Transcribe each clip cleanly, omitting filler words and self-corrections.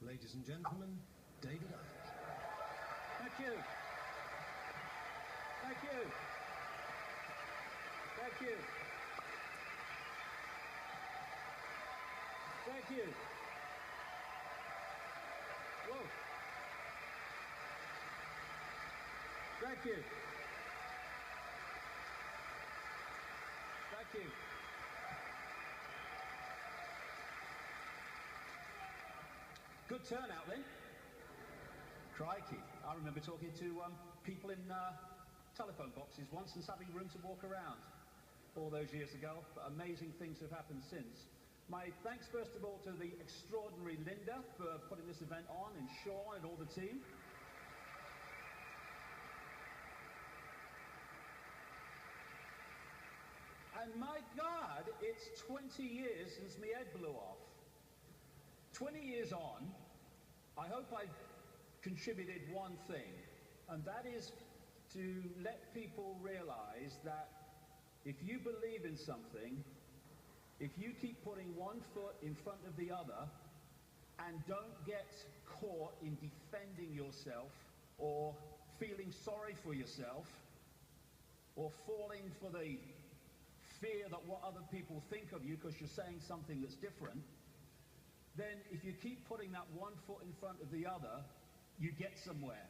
ladies and gentlemen, David Icke. Thank you. Thank you. Thank you. Thank you. Whoa. Thank you. Thank you. Good turnout then. Crikey. I remember talking to people in telephone boxes once and having room to walk around all those years ago. But amazing things have happened since. My thanks first of all to the extraordinary Linda for putting this event on, and Sean and all the team. And my God, it's 20 years since my head blew off. 20 years on, I hope I contributed one thing, and that is to let people realize that if you believe in something, if you keep putting one foot in front of the other and don't get caught in defending yourself or feeling sorry for yourself or falling for the fear that what other people think of you because you're saying something that's different, then if you keep putting that one foot in front of the other, you get somewhere.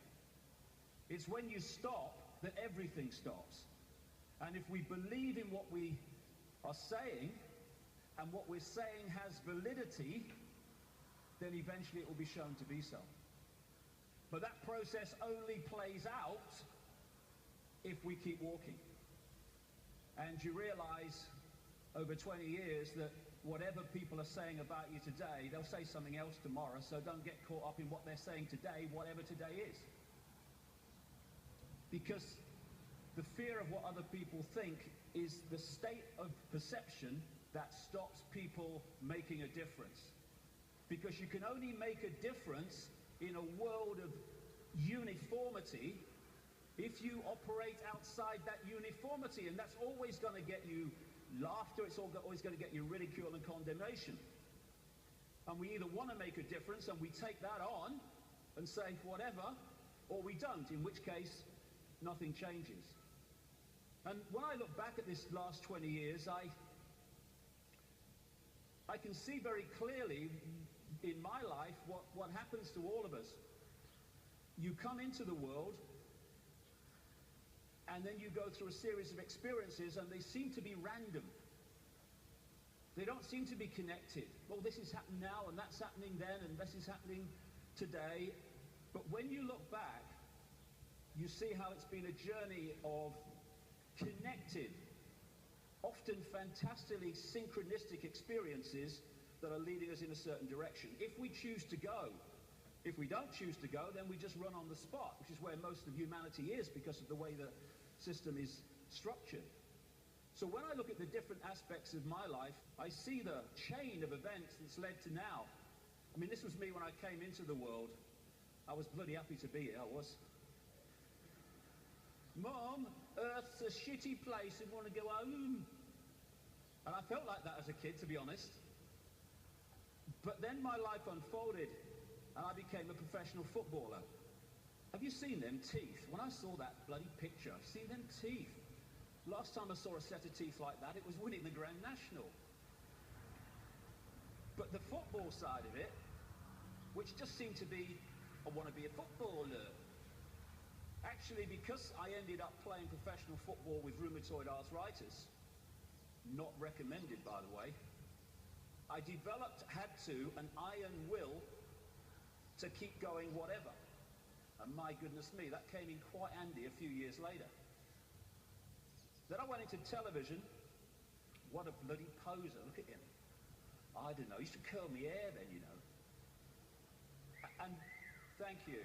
It's when you stop that everything stops. And if we believe in what we are saying, and what we're saying has validity, then eventually it will be shown to be so. But that process only plays out if we keep walking. And you realize over 20 years that whatever people are saying about you today, they'll say something else tomorrow, so don't get caught up in what they're saying today, whatever today is. Because the fear of what other people think is the state of perception that stops people making a difference. Because you can only make a difference in a world of uniformity if you operate outside that uniformity, and that's always going to get you laughter, it's always going to get you ridicule and condemnation. And we either want to make a difference and we take that on and say whatever, or we don't, in which case nothing changes. And when I look back at this last 20 years, I can see very clearly in my life what happens to all of us. You come into the world, and then you go through a series of experiences, and they seem to be random. They don't seem to be connected. Well, this is happening now, and that's happening then, and this is happening today. But when you look back, you see how it's been a journey of connected, often fantastically synchronistic experiences that are leading us in a certain direction. If we choose to go. If we don't choose to go, then we just run on the spot, which is where most of humanity is because of the way the system is structured. So when I look at the different aspects of my life, I see the chain of events that's led to now. I mean, this was me when I came into the world. I was bloody happy to be here, I was. Mom, Earth's a shitty place, I want to go home. And I felt like that as a kid, to be honest. But then my life unfolded, and I became a professional footballer. Have you seen them teeth? When I saw that bloody picture, I've seen them teeth. Last time I saw a set of teeth like that, it was winning the Grand National. But the football side of it, which just seemed to be, I want to be a footballer. Actually, because I ended up playing professional football with rheumatoid arthritis, not recommended by the way, I had an iron will to keep going whatever. And my goodness me, that came in quite handy a few years later. Then I went into television. What a bloody poser, look at him. I don't know, he used to curl my hair then, you know. And thank you.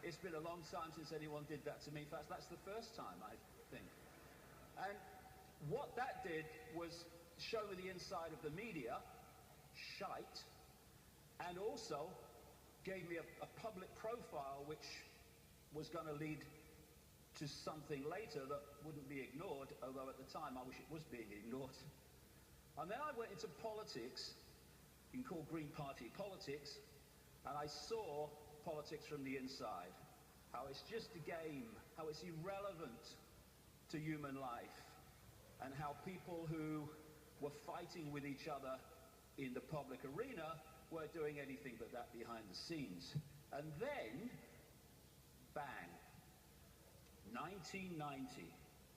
It's been a long time since anyone did that to me. In fact, that's the first time, I think. And what that did was show me the inside of the media, shite, and also gave me a public profile which was going to lead to something later that wouldn't be ignored, although at the time I wish it was being ignored. And then I went into politics, you can call Green Party politics, and I saw politics from the inside, how it's just a game, how it's irrelevant to human life, and how people who were fighting with each other in the public arena were doing anything but that behind the scenes. And then, bang, 1990.